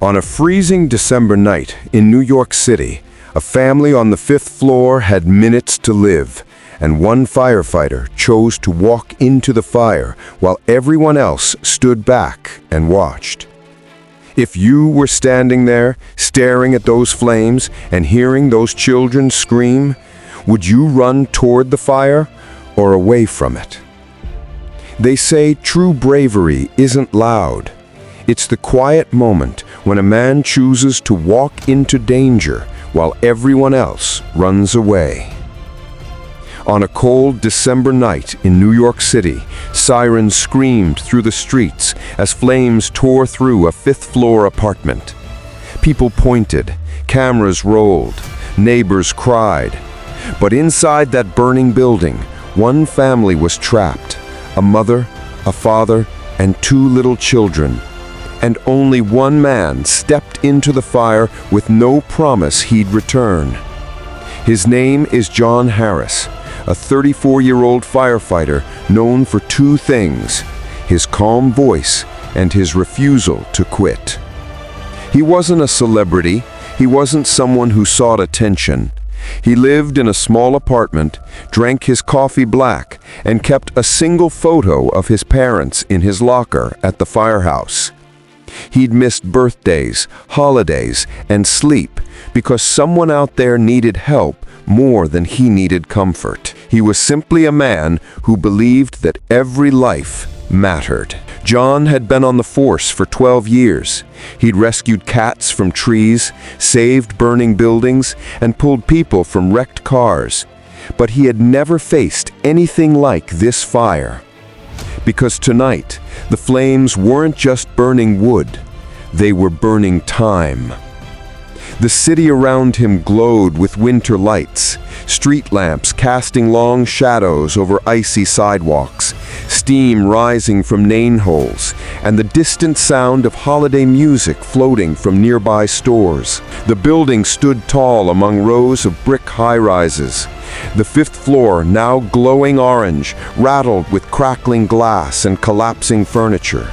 On a freezing December night in New York City, a family on the fifth floor had minutes to live, and one firefighter chose to walk into the fire while everyone else stood back and watched. If you were standing there, staring at those flames and hearing those children scream, would you run toward the fire or away from it? They say true bravery isn't loud. It's the quiet moment when a man chooses to walk into danger while everyone else runs away. On a cold December night in New York City, sirens screamed through the streets as flames tore through a fifth-floor apartment. People pointed, cameras rolled, neighbors cried. But inside that burning building, one family was trapped: a mother, a father, and two little children. And only one man stepped into the fire with no promise he'd return. His name is John Harris, a 34-year-old firefighter known for two things: his calm voice and his refusal to quit. He wasn't a celebrity. He wasn't someone who sought attention. He lived in a small apartment, drank his coffee black, and kept a single photo of his parents in his locker at the firehouse. He'd missed birthdays, holidays, and sleep because someone out there needed help more than he needed comfort. He was simply a man who believed that every life mattered. John had been on the force for 12 years. He'd rescued cats from trees, saved burning buildings, and pulled people from wrecked cars. But he had never faced anything like this fire. Because tonight, the flames weren't just burning wood, they were burning time. The city around him glowed with winter lights, street lamps casting long shadows over icy sidewalks, steam rising from nane holes, and the distant sound of holiday music floating from nearby stores. The building stood tall among rows of brick high-rises. The fifth floor, now glowing orange, rattled with crackling glass and collapsing furniture.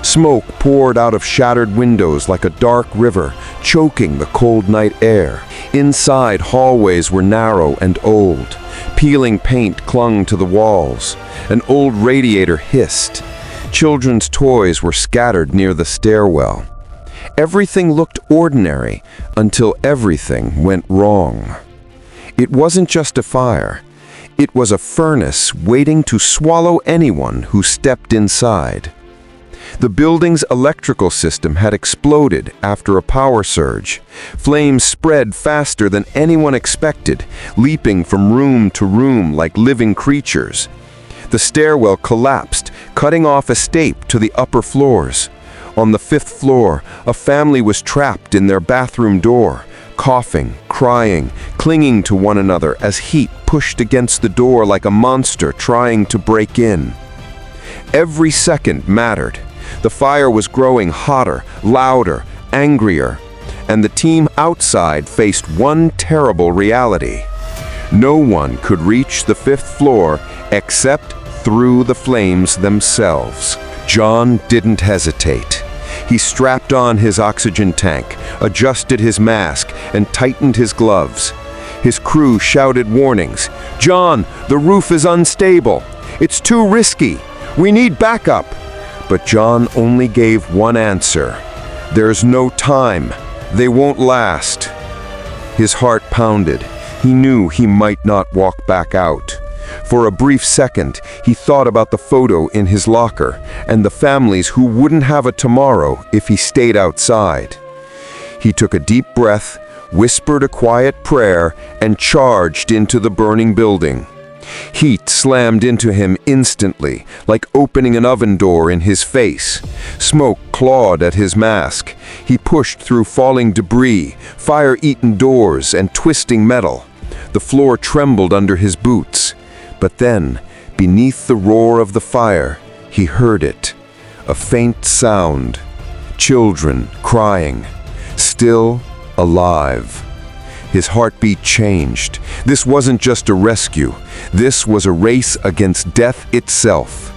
Smoke poured out of shattered windows like a dark river, choking the cold night air. Inside, hallways were narrow and old. Peeling paint clung to the walls. An old radiator hissed. Children's toys were scattered near the stairwell. Everything looked ordinary until everything went wrong. It wasn't just a fire. It was a furnace waiting to swallow anyone who stepped inside. The building's electrical system had exploded after a power surge. Flames spread faster than anyone expected, leaping from room to room like living creatures. The stairwell collapsed, cutting off escape to the upper floors. On the fifth floor, a family was trapped in their bathroom door, coughing, crying, clinging to one another as heat pushed against the door like a monster trying to break in. Every second mattered. The fire was growing hotter, louder, angrier, and the team outside faced one terrible reality. No one could reach the fifth floor except through the flames themselves. John didn't hesitate. He strapped on his oxygen tank, adjusted his mask, and tightened his gloves. His crew shouted warnings. "John, the roof is unstable. It's too risky. We need backup." But John only gave one answer. "There's no time. They won't last." His heart pounded. He knew he might not walk back out. For a brief second, he thought about the photo in his locker and the families who wouldn't have a tomorrow if he stayed outside. He took a deep breath, whispered a quiet prayer, and charged into the burning building. Heat slammed into him instantly, like opening an oven door in his face. Smoke clawed at his mask. He pushed through falling debris, fire-eaten doors, and twisting metal. The floor trembled under his boots. But then, beneath the roar of the fire, he heard it. A faint sound. Children crying. Still alive. His heartbeat changed. This wasn't just a rescue. This was a race against death itself.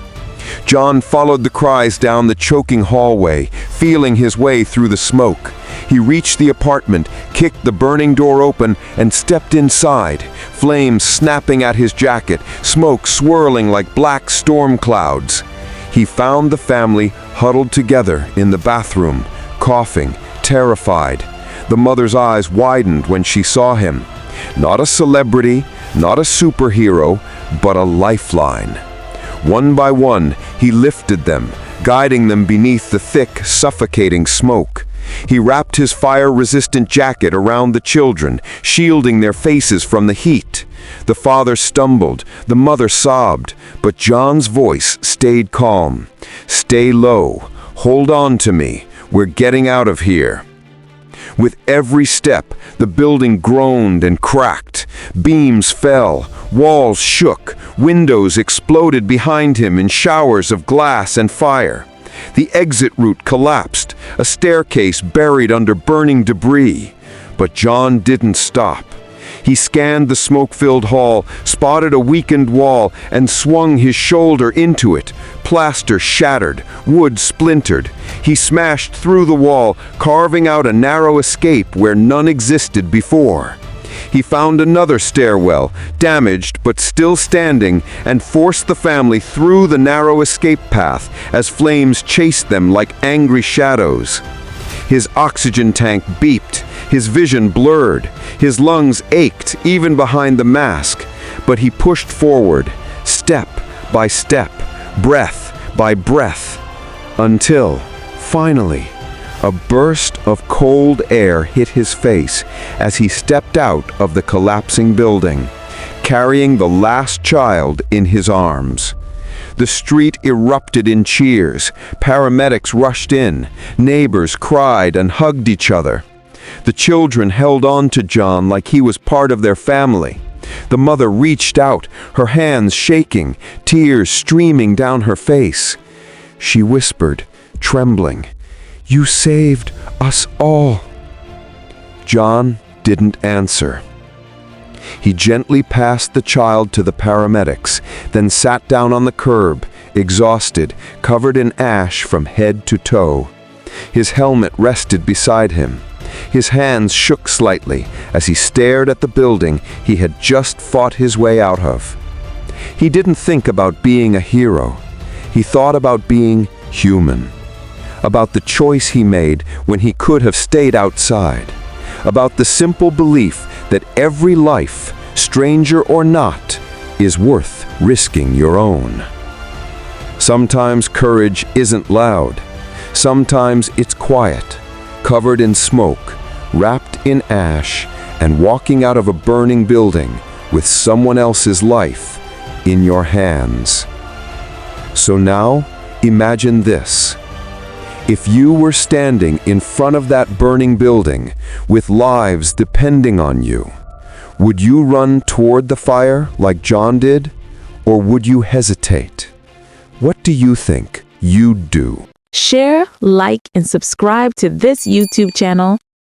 John followed the cries down the choking hallway, feeling his way through the smoke. He reached the apartment, kicked the burning door open, and stepped inside, flames snapping at his jacket, smoke swirling like black storm clouds. He found the family huddled together in the bathroom, coughing, terrified. The mother's eyes widened when she saw him. Not a celebrity, not a superhero, but a lifeline. One by one, he lifted them, guiding them beneath the thick, suffocating smoke. He wrapped his fire-resistant jacket around the children, shielding their faces from the heat. The father stumbled, the mother sobbed, but John's voice stayed calm. "Stay low. Hold on to me. We're getting out of here." With every step, the building groaned and cracked. Beams fell, walls shook, windows exploded behind him in showers of glass and fire. The exit route collapsed, a staircase buried under burning debris. But John didn't stop. He scanned the smoke-filled hall, spotted a weakened wall, and swung his shoulder into it. Plaster shattered, wood splintered. He smashed through the wall, carving out a narrow escape where none existed before. He found another stairwell, damaged but still standing, and forced the family through the narrow escape path as flames chased them like angry shadows. His oxygen tank beeped, his vision blurred, his lungs ached even behind the mask, but he pushed forward, step by step, breath by breath, until, finally, a burst of cold air hit his face as he stepped out of the collapsing building, carrying the last child in his arms. The street erupted in cheers. Paramedics rushed in. Neighbors cried and hugged each other. The children held on to John like he was part of their family. The mother reached out, her hands shaking, tears streaming down her face. She whispered, trembling, "You saved us all." John didn't answer. He gently passed the child to the paramedics, then sat down on the curb, exhausted, covered in ash from head to toe. His helmet rested beside him. His hands shook slightly as he stared at the building he had just fought his way out of. He didn't think about being a hero. He thought about being human. About the choice he made when he could have stayed outside. About the simple belief that every life, stranger or not, is worth risking your own. Sometimes courage isn't loud. Sometimes it's quiet, covered in smoke, wrapped in ash, and walking out of a burning building with someone else's life in your hands. So now, imagine this. If you were standing in front of that burning building with lives depending on you, would you run toward the fire like John did, or would you hesitate? What do you think you'd do? Share, like, and subscribe to this YouTube channel